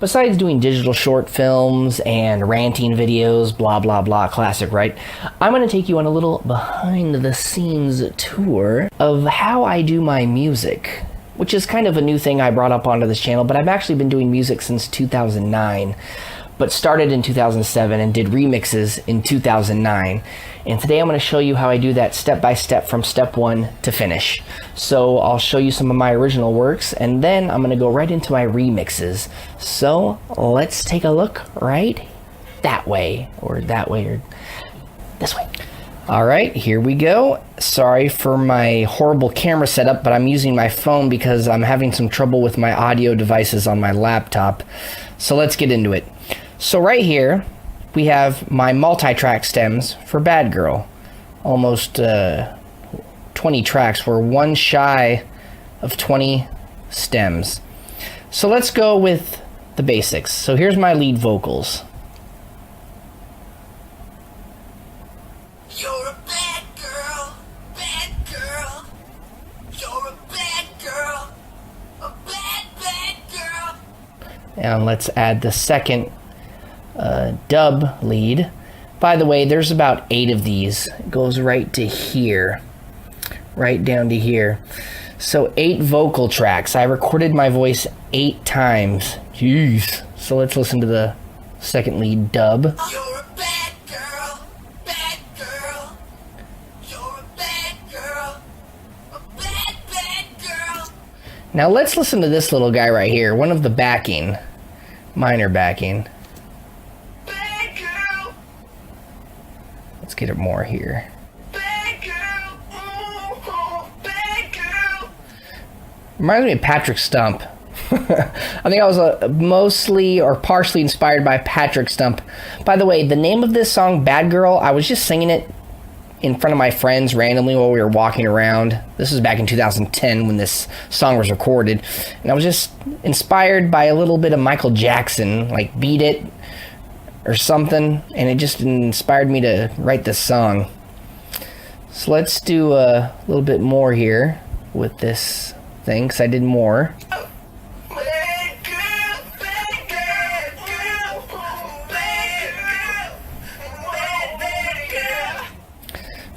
Besides doing digital short films and ranting videos, blah blah blah, classic, right? I'm going to take you on a little behind the scenes tour of how I do my music, which is kind of a new thing I brought up onto this channel, but I've actually been doing music since 2009, but started in 2007 and did remixes in 2009. And today I'm going to show you how I do that step by step from step one to finish. So I'll show you some of my original works, and then I'm going to go right into my remixes. So let's take a look right that way, or this way. All right, here we go. Sorry for my horrible camera setup, but I'm using my phone because I'm having some trouble with my audio devices on my laptop. So let's get into it. So right here, we have my multi-track stems for Bad Girl. Almost 20 tracks. We're one shy of 20 stems. So let's go with the basics. So here's my lead vocals. You're a bad girl, bad girl. You're a bad girl, a bad girl. And let's add the second dub lead. By the way, there's about 8 of these. It goes right to here, right down to here. So 8 vocal tracks. I recorded my voice 8 times. Jeez. So let's listen to the second lead dub. You're a bad girl, bad girl. You're a bad girl, a bad girl. Now let's listen to this little guy right here. One of the backing, minor backing. Let's get it more here. Bad girl, bad girl. Reminds me of Patrick Stump. I think I was mostly or partially inspired by Patrick Stump. By the way, the name of this song, Bad Girl, I was just singing it in front of my friends randomly while we were walking around. This was back in 2010 when this song was recorded. And I was just inspired by a little bit of Michael Jackson, like Beat It or something, and it just inspired me to write this song. So let's do a little bit more here with this thing, because I did more.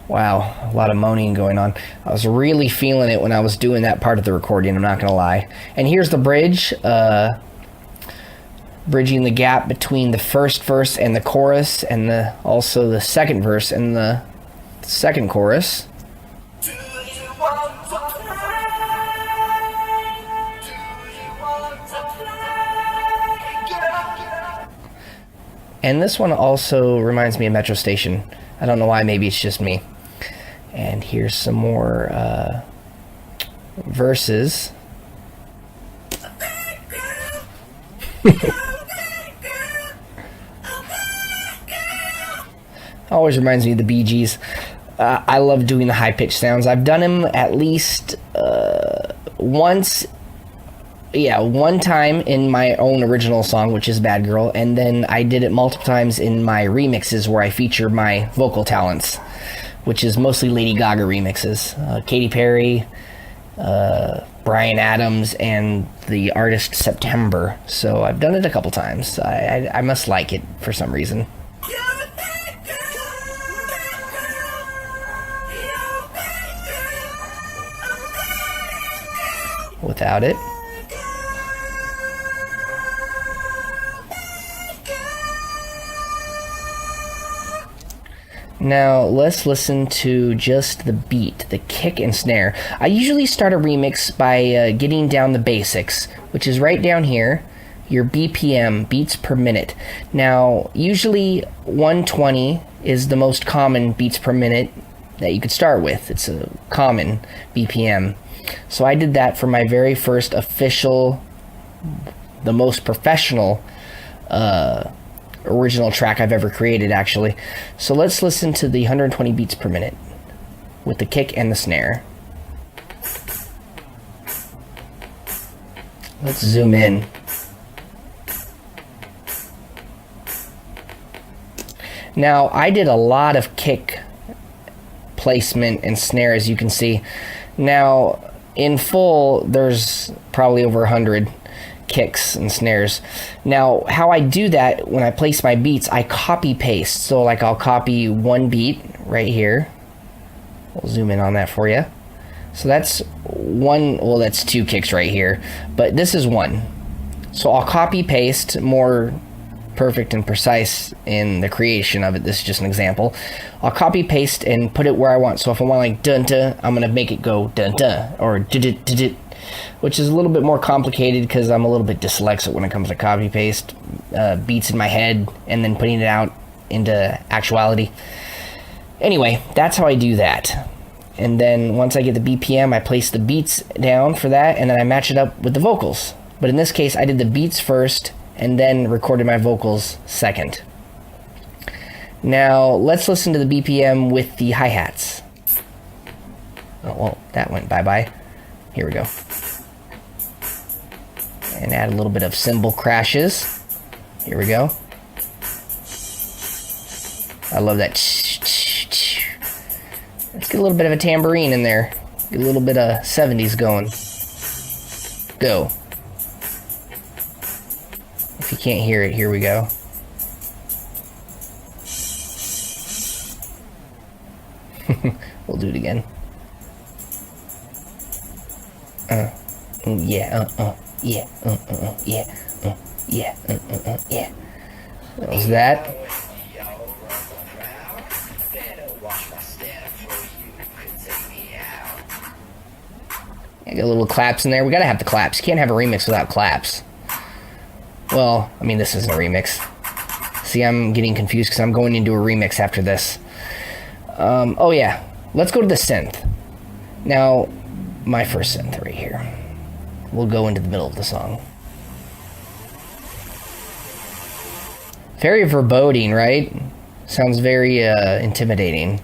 Wow, a lot of moaning going on. I was really feeling it when I was doing that part of the recording, I'm not gonna lie. And here's the bridge, bridging the gap between the first verse and the chorus, and also the second verse and the second chorus. And this one also reminds me of Metro Station. I don't know why, maybe it's just me. And here's some more verses. Always reminds me of the Bee Gees. I love doing the high-pitched sounds. I've done them at least one time in my own original song, which is Bad Girl, and then I did it multiple times in my remixes where I feature my vocal talents, which is mostly Lady Gaga remixes. Katy Perry, Bryan Adams, and the artist September. So I've done it a couple times. I must like it for some reason. Without it. Now let's listen to just the beat, the kick and snare. I usually start a remix by getting down the basics, which is right down here, your BPM, beats per minute. Now usually 120 is the most common beats per minute that you could start with. It's a common BPM. So I did that for my very first official, the most professional original track I've ever created, actually. So let's listen to the 120 beats per minute with the kick and the snare. Let's zoom in. Now, I did a lot of kick placement and snare, as you can see. Now, in full, there's probably over 100 kicks and snares. Now, how I do that when I place my beats, I copy paste. So like I'll copy one beat right here. We'll zoom in on that for you. So that's one, well, that's two kicks right here, but this is one. So I'll copy paste, more perfect and precise in the creation of it. This is just an example. I'll copy paste and put it where I want. So if I want like dun dun, I'm gonna make it go dun dun or did it, which is a little bit more complicated because I'm a little bit dyslexic when it comes to copy paste beats in my head and then putting it out into actuality. Anyway, that's how I do that. And then once I get the BPM, I place the beats down for that, and then I match it up with the vocals. But in this case, I did the beats first and then recorded my vocals second. Now, let's listen to the BPM with the hi-hats. Oh, well, that went bye-bye. Here we go. And add a little bit of cymbal crashes. Here we go. I love that. Let's get a little bit of a tambourine in there. Get a little bit of 70s going. Go. If you can't hear it, here we go. We'll do it again. Yeah, yeah, yeah, yeah. That was that. I got little claps in there. We gotta have the claps. You can't have a remix without claps. Well, I mean, this isn't a remix. See, I'm getting confused because I'm going into a remix after this. Oh yeah, let's go to the synth. Now, my first synth right here. We'll go into the middle of the song. Very foreboding, right? Sounds very intimidating.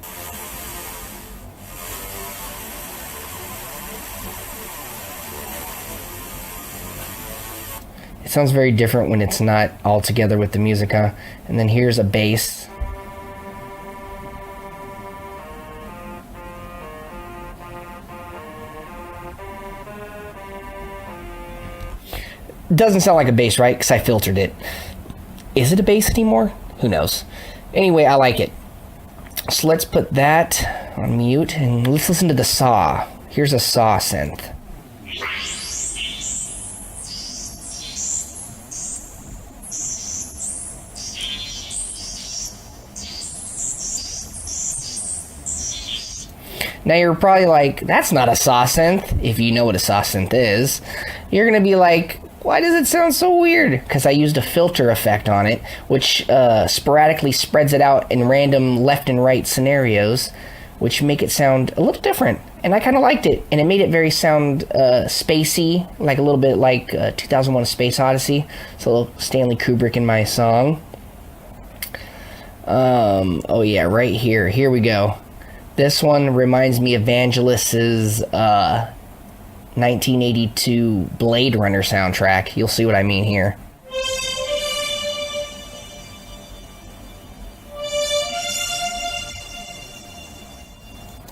It sounds very different when it's not all together with the music, huh? And then here's a bass. Doesn't sound like a bass, right? Because I filtered it. Is it a bass anymore? Who knows? Anyway, I like it. So let's put that on mute and let's listen to the saw. Here's a saw synth. Now you're probably like, that's not a saw synth. If you know what a saw synth is, you're gonna be like, why does it sound so weird? Because I used a filter effect on it, which sporadically spreads it out in random left and right scenarios, which make it sound a little different. And I kind of liked it, and it made it very sound spacey, like a little bit like 2001: A Space Odyssey. It's a little Stanley Kubrick in my song. Oh yeah, right here. Here we go. This one reminds me of Vangelis's 1982 Blade Runner soundtrack. You'll see what I mean here.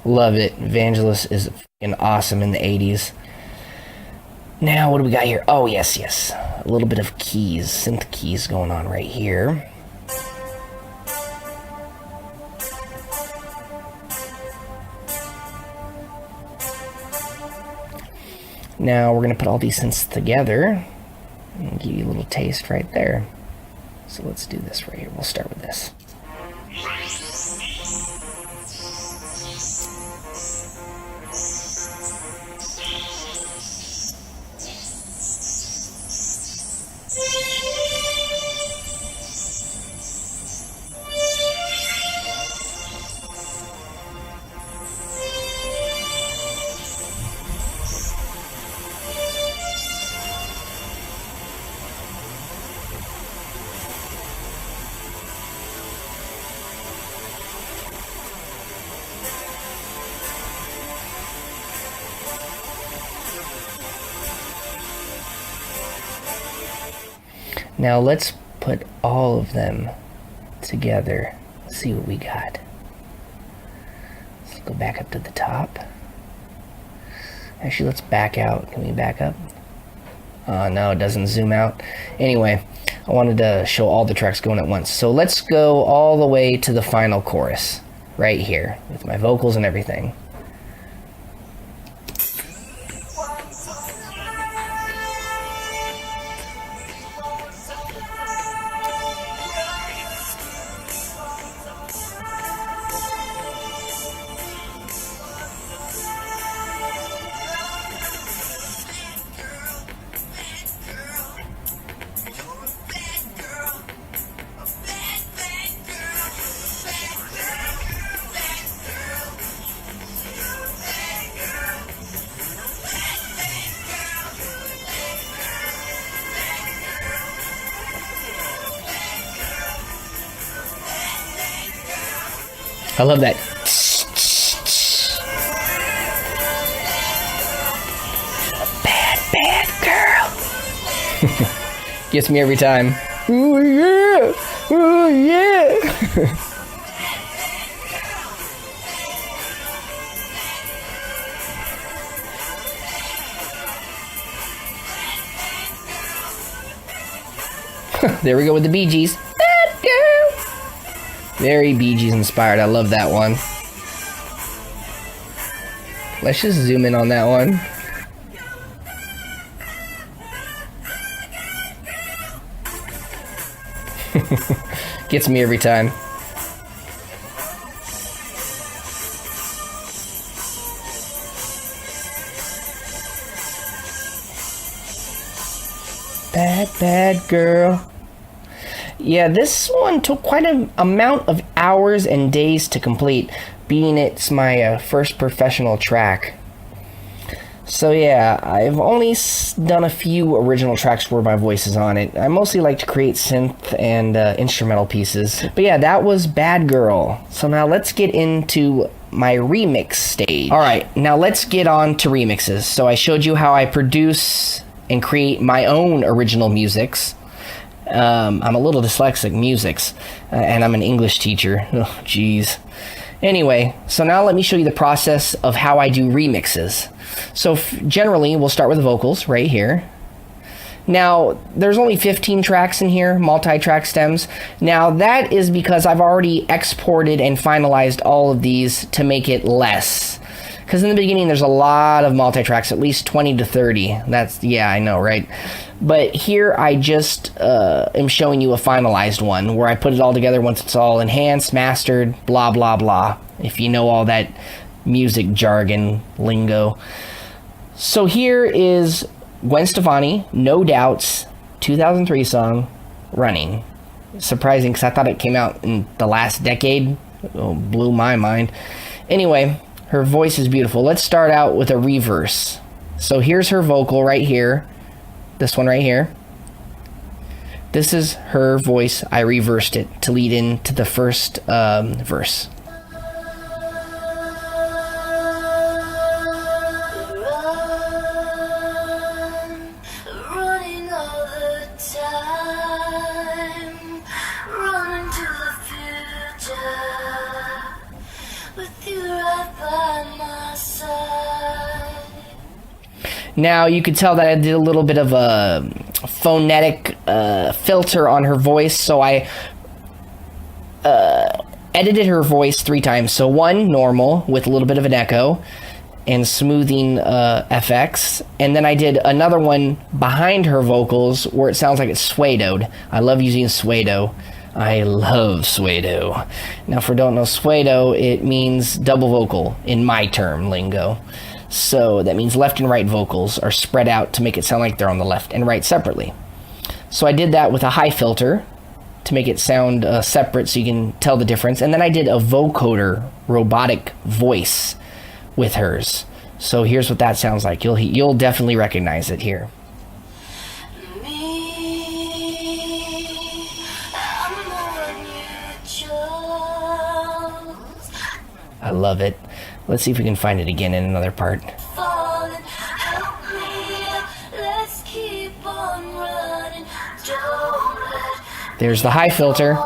Love it. Vangelis is fucking awesome in the 80s. Now, what do we got here? Oh, yes, yes. A little bit of keys, synth keys going on right here. Now we're going to put all these synths together and give you a little taste right there. So let's do this right here. We'll start with this. Now let's put all of them together. Let's see what we got. Let's go back up to the top. Actually, let's back out. Can we back up? No, it doesn't zoom out. Anyway, I wanted to show all the tracks going at once. So let's go all the way to the final chorus, right here, with my vocals and everything. I love that. Bad girl. Gets me every time. Ooh yeah! Ooh yeah! There we go with the Bee Gees. Bad girl. Very Bee Gees inspired. I love that one. Let's just zoom in on that one. Gets me every time. Bad girl. Yeah, this one took quite an amount of hours and days to complete, being it's my first professional track. So yeah, I've only done a few original tracks where my voice is on it. I mostly like to create synth and instrumental pieces. But yeah, that was Bad Girl. So now let's get into my remix stage. Alright, now let's get on to remixes. So I showed you how I produce and create my own original musics. I'm a little dyslexic, musics, and I'm an English teacher. Oh, jeez. Anyway, so now let me show you the process of how I do remixes. So generally, we'll start with the vocals right here. Now, there's only 15 tracks in here, multi-track stems. Now, that is because I've already exported and finalized all of these to make it less. Because in the beginning, there's a lot of multi-tracks, at least 20 to 30. That's, yeah, I know, right? But here, I just am showing you a finalized one, where I put it all together once it's all enhanced, mastered, blah, blah, blah. If you know all that music jargon lingo. So here is Gwen Stefani, No Doubts, 2003 song, Running. Surprising, because I thought it came out in the last decade. Oh, blew my mind. Anyway, her voice is beautiful. Let's start out with a reverse. So here's her vocal right here. This one right here. This is her voice. I reversed it to lead into the first verse. Running all the time, running to the future, with you right by my side. Now you could tell that I did a little bit of a phonetic filter on her voice, so I edited her voice 3 times. So one, normal, with a little bit of an echo and smoothing FX, and then I did another one behind her vocals where it sounds like it's pseudoed. I love using pseudo. I love pseudo. Now, for don't know pseudo, it means double vocal in my term lingo. So that means left and right vocals are spread out to make it sound like they're on the left and right separately. So I did that with a high filter to make it sound separate so you can tell the difference. And then I did a vocoder robotic voice with hers. So here's what that sounds like. You'll definitely recognize it here. I love it. Let's see if we can find it again in another part. There's the high filter.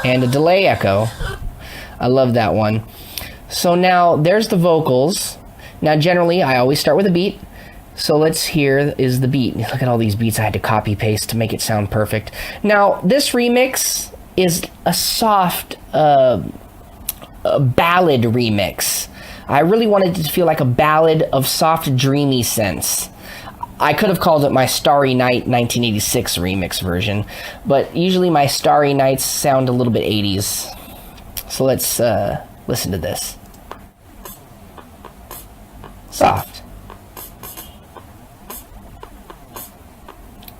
And a delay echo. I love that one. So now there's the vocals. Now, generally, I always start with a beat. So let's hear is the beat. Look at all these beats I had to copy paste to make it sound perfect. Now, this remix is a soft a ballad remix. I really wanted it to feel like a ballad of soft, dreamy sense. I could have called it my Starry Night 1986 remix version, but usually my Starry Nights sound a little bit 80s. So let's listen to this. Soft.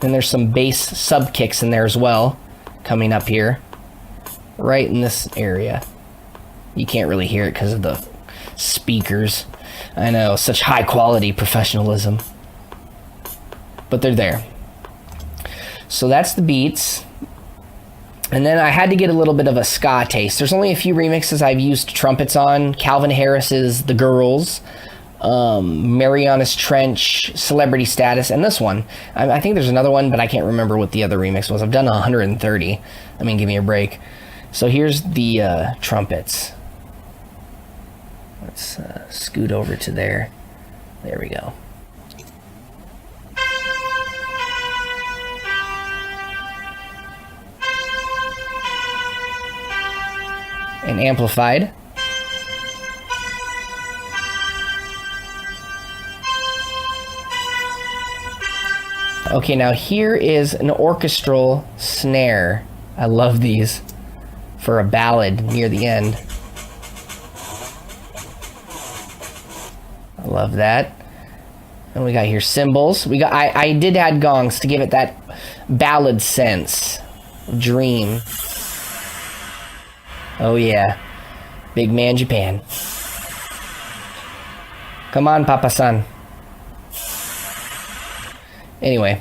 And there's some bass sub kicks in there as well, coming up here, right in this area. You can't really hear it because of the speakers. I know, such high quality professionalism. But they're there. So that's the beats. And then I had to get a little bit of a ska taste. There's only a few remixes I've used trumpets on. Calvin Harris's The Girls, Marianas Trench, Celebrity Status, and this one. I think there's another one, but I can't remember what the other remix was. I've done 130. I mean, give me a break. So here's the trumpets. Let's scoot over to there. There we go. And amplified. Okay, now here is an orchestral snare. I love these for a ballad near the end. I love that. And we got here cymbals. I did add gongs to give it that ballad sense. Dream. Oh yeah. Big man Japan. Come on, Papa-san. Anyway.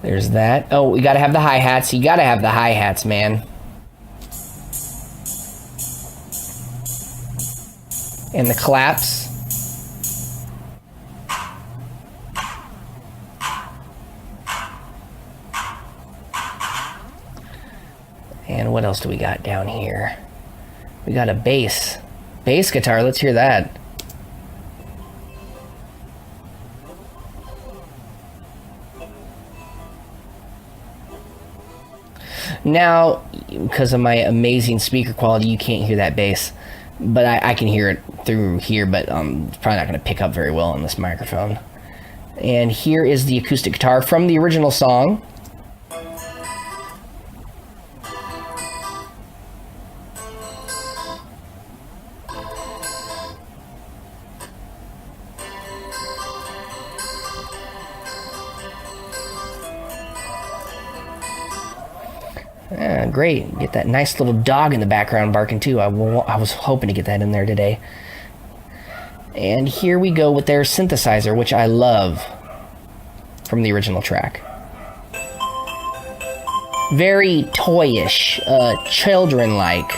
There's that. Oh, we gotta have the hi-hats. You gotta have the hi-hats, man. And the claps. And what else do we got down here? We got a bass. Bass guitar, let's hear that. Now, because of my amazing speaker quality, you can't hear that bass. But I can hear it through here, but it's probably not going to pick up very well on this microphone. And here is the acoustic guitar from the original song. Great. Get that nice little dog in the background barking too. I was hoping to get that in there today. And here we go with their synthesizer, which I love from the original track. Very toyish, children-like.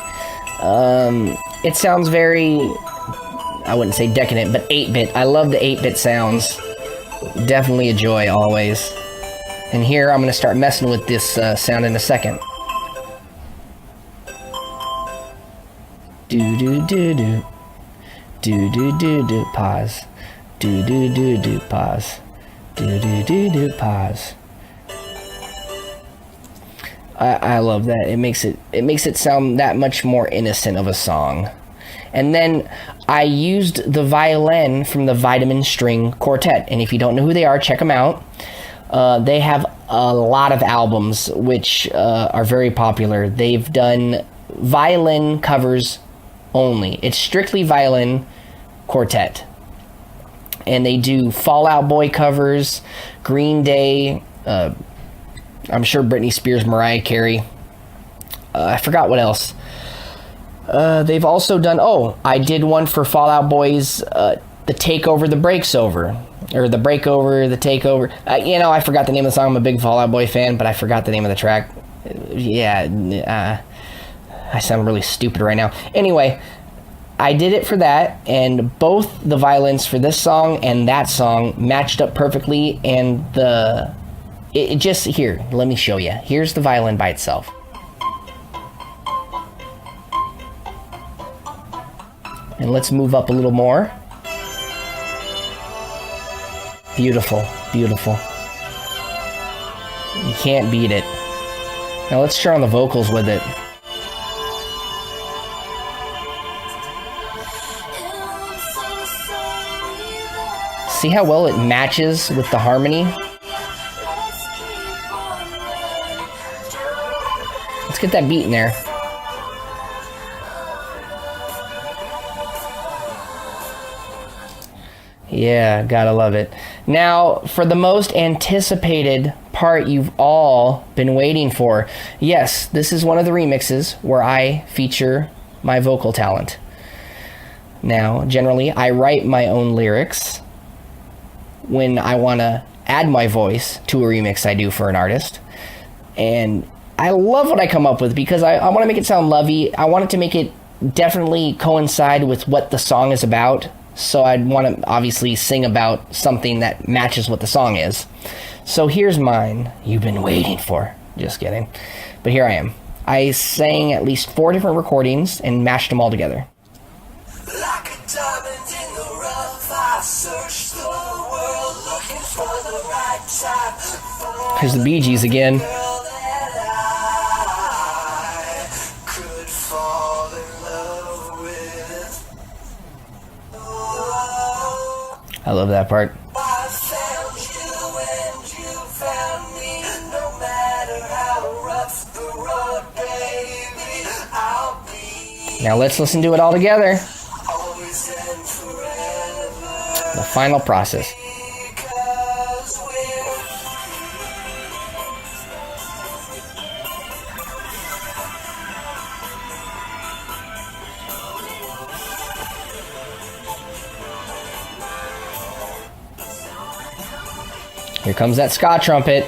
It sounds very, I wouldn't say decadent, but 8-bit. I love the 8-bit sounds. Definitely a joy always. And here I'm going to start messing with this sound in a second. Do do do do, do do do do, pause, do do do do, pause, do do do do, pause. I love that. It makes it sound that much more innocent of a song. And then I used the violin from the Vitamin String Quartet, and if you don't know who they are, check them out. They have a lot of albums which are very popular. They've done violin covers only. It's strictly violin quartet. And they do Fall Out Boy covers, Green Day, I'm sure Britney Spears, Mariah Carey. I forgot what else. They've also done, I did one for Fall Out Boy's The Takeover, The Breaks Over. Or The Breakover, The Takeover. I forgot the name of the song. I'm a big Fall Out Boy fan, but I forgot the name of the track. I sound really stupid right now. Anyway, I did it for that, and both the violins for this song and that song matched up perfectly, and it just, here, let me show you. Here's the violin by itself. And let's move up a little more. Beautiful, beautiful. You can't beat it. Now let's turn on the vocals with it. See how well it matches with the harmony? Let's get that beat in there. Yeah, gotta love it. Now, for the most anticipated part you've all been waiting for. Yes, this is one of the remixes where I feature my vocal talent. Now, generally, I write my own lyrics when I want to add my voice to a remix I do for an artist. And I love what I come up with because I want to make it sound lovey. I want it to make it definitely coincide with what the song is about. So I'd want to obviously sing about something that matches what the song is. So here's mine you've been waiting for. Just kidding. But here I am. I sang at least 4 different recordings and mashed them all together. Like a diamond in the rough, I searched the world looking for the right time. Here's the Bee Gees again. Girl that I could fall in love with. Oh, I love that part. I found you and you found me. No matter how rough the road, baby, I'll be Now let's listen to it all together. always and forever. The final process. Because we're Here comes that ska trumpet.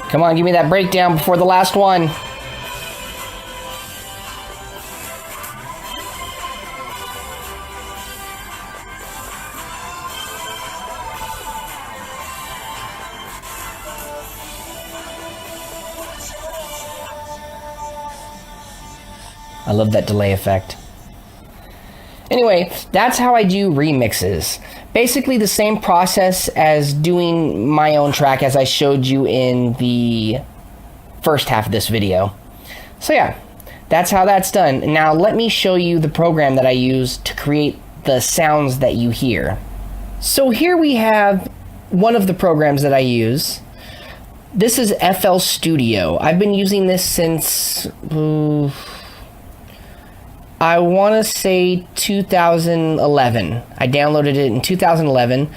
Come on, give me that breakdown before the last one. I love that delay effect. Anyway, that's how I do remixes. Basically the same process as doing my own track as I showed you in the first half of this video. So yeah, that's how that's done. Now let me show you the program that I use to create the sounds that you hear. So here we have one of the programs that I use. This is FL Studio. I've been using this since I want to say 2011. I downloaded it in 2011.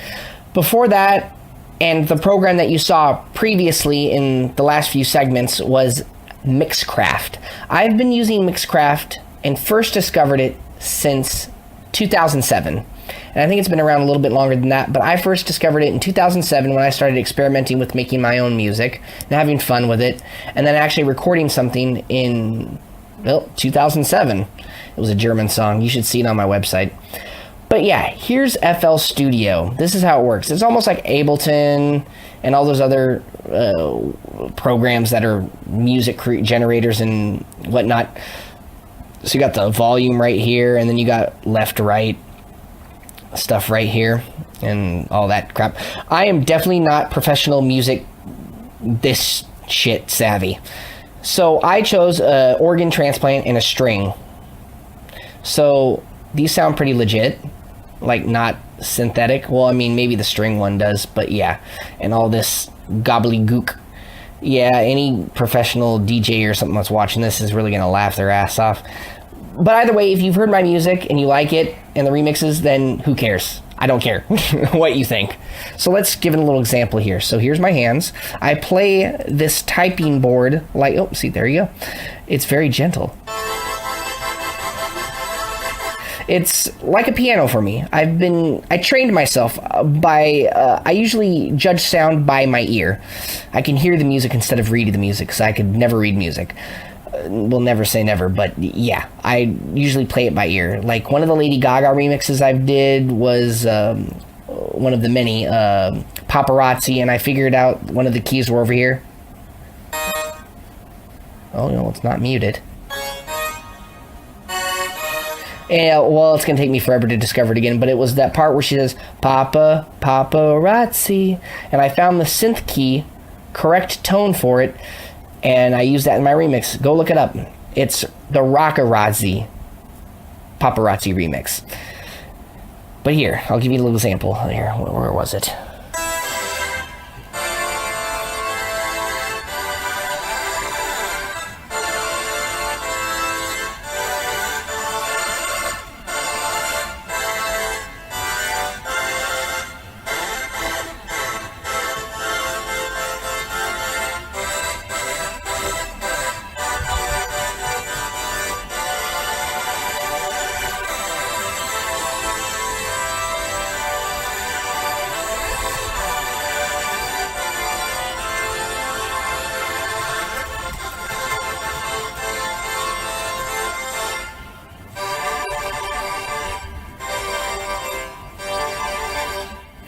Before that, and the program that you saw previously in the last few segments was Mixcraft. I've been using Mixcraft and first discovered it since 2007. And I think it's been around a little bit longer than that, but I first discovered it in 2007 when I started experimenting with making my own music and having fun with it, and then actually recording something in, well, 2007. It was a German song. You should see it on my website. But yeah, here's FL Studio. This is how it works. It's almost like Ableton and all those other programs that are music generators and whatnot. So you got the volume right here, and then you got left, right stuff right here, and all that crap. I am definitely not professional music this shit savvy. So I chose an organ transplant and a string. So these sound pretty legit, like not synthetic. Well, I mean, maybe the string one does, but yeah. And all this gobbledygook. Yeah, any professional DJ or something that's watching this is really going to laugh their ass off. But either way, if you've heard my music and you like it and the remixes, then who cares? I don't care what you think. So let's give it a little example here. So here's my hands. I play this typing board like, oh, see, there you go. It's very gentle. It's like a piano for me. I trained myself by, I usually judge sound by my ear. I can hear the music instead of reading the music, because I could never read music. We'll never say never, but yeah, I usually play it by ear. Like one of the Lady Gaga remixes I did was one of the many paparazzi, and I figured out one of the keys were over here. Oh no, it's not muted. Yeah, well, it's gonna take me forever to discover it again, but it was that part where she says paparazzi, and I found the synth key, correct tone for it, and I used that in my remix. Go look it up. It's the Rockarazzi paparazzi remix. But here, I'll give you a little example. Here, where was it?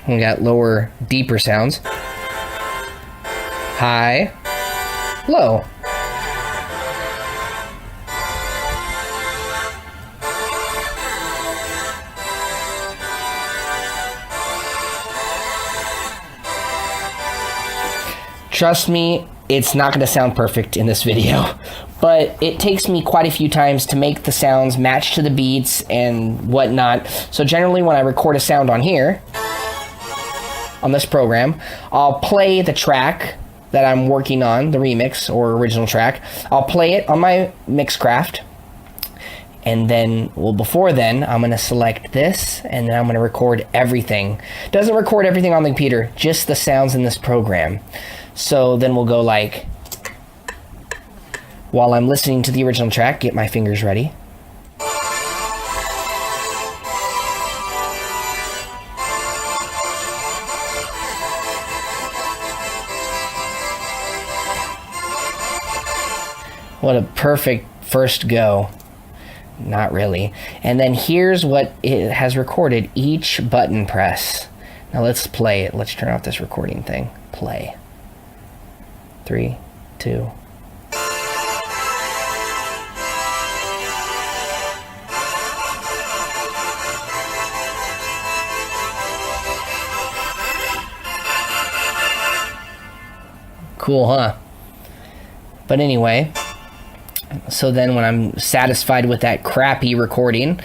We got lower, deeper sounds. High, low. Trust me, it's not going to sound perfect in this video, but it takes me quite a few times to make the sounds match to the beats and whatnot. So generally when I record a sound on here, on this program, I'll play the track that I'm working on, the remix or original track. I'll play it on my mixcraft, and then, well, before then, I'm going to select this, and then I'm going to record everything. Doesn't record everything on the computer, just the sounds in this program. So then we'll go like, while I'm listening to the original track, get my fingers ready. What a perfect first go. Not really. And then here's what it has recorded, each button press. Now let's play it. Let's turn off this recording thing. Play. 3, 2. Cool, huh? But anyway, so then when I'm satisfied with that crappy recording,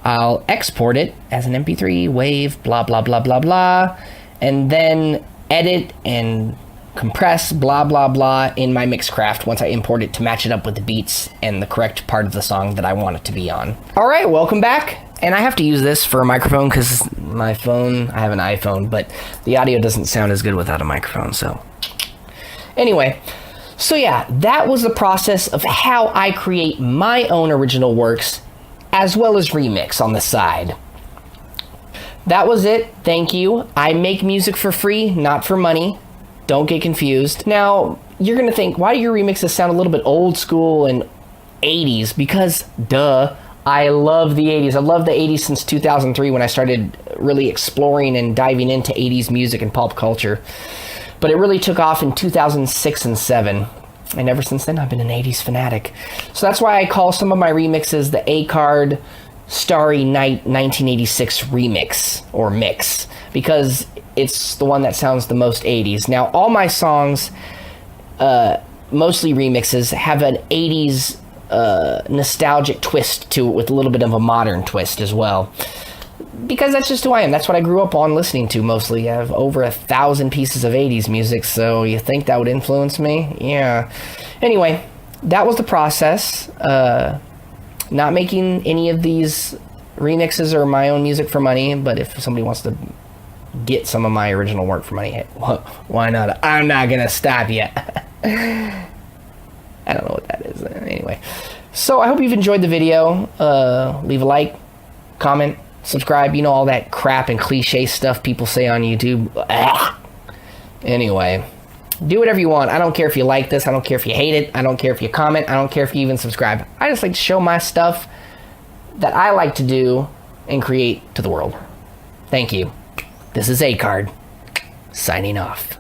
I'll export it as an MP3, WAV, blah, blah, blah, blah, blah, and then edit and compress, blah, blah, blah, in my Mixcraft once I import it to match it up with the beats and the correct part of the song that I want it to be on. All right, welcome back. And I have to use this for a microphone because my phone, I have an iPhone, but the audio doesn't sound as good without a microphone, so. Anyway. So yeah, that was the process of how I create my own original works, as well as remix on the side. That was it, thank you. I make music for free, not for money. Don't get confused. Now, you're gonna think, why do your remixes sound a little bit old school and 80s? Because, duh, I love the 80s. I've loved the 80s since 2003 when I started really exploring and diving into 80s music and pop culture. But it really took off in 2006 and 7. And ever since then, I've been an 80s fanatic. So that's why I call some of my remixes the A.CARD Starry Night 1986 remix, or mix, because it's the one that sounds the most 80s. Now, all my songs, mostly remixes, have an 80s nostalgic twist to it with a little bit of a modern twist as well. Because that's just who I am. That's what I grew up on listening to mostly. I have over 1,000 pieces of 80s music, so you think that would influence me? Yeah. Anyway, that was the process. Not making any of these remixes or my own music for money, but if somebody wants to get some of my original work for money, hey, why not? I'm not going to stop you. I don't know what that is. Anyway, so I hope you've enjoyed the video. Leave a like, comment, subscribe, you know, all that crap and cliche stuff people say on YouTube. Anyway, do whatever you want. I don't care if you like this. I don't care if you hate it. I don't care if you comment. I don't care if you even subscribe. I just like to show my stuff that I like to do and create to the world. Thank you. This is A.CARD, signing off.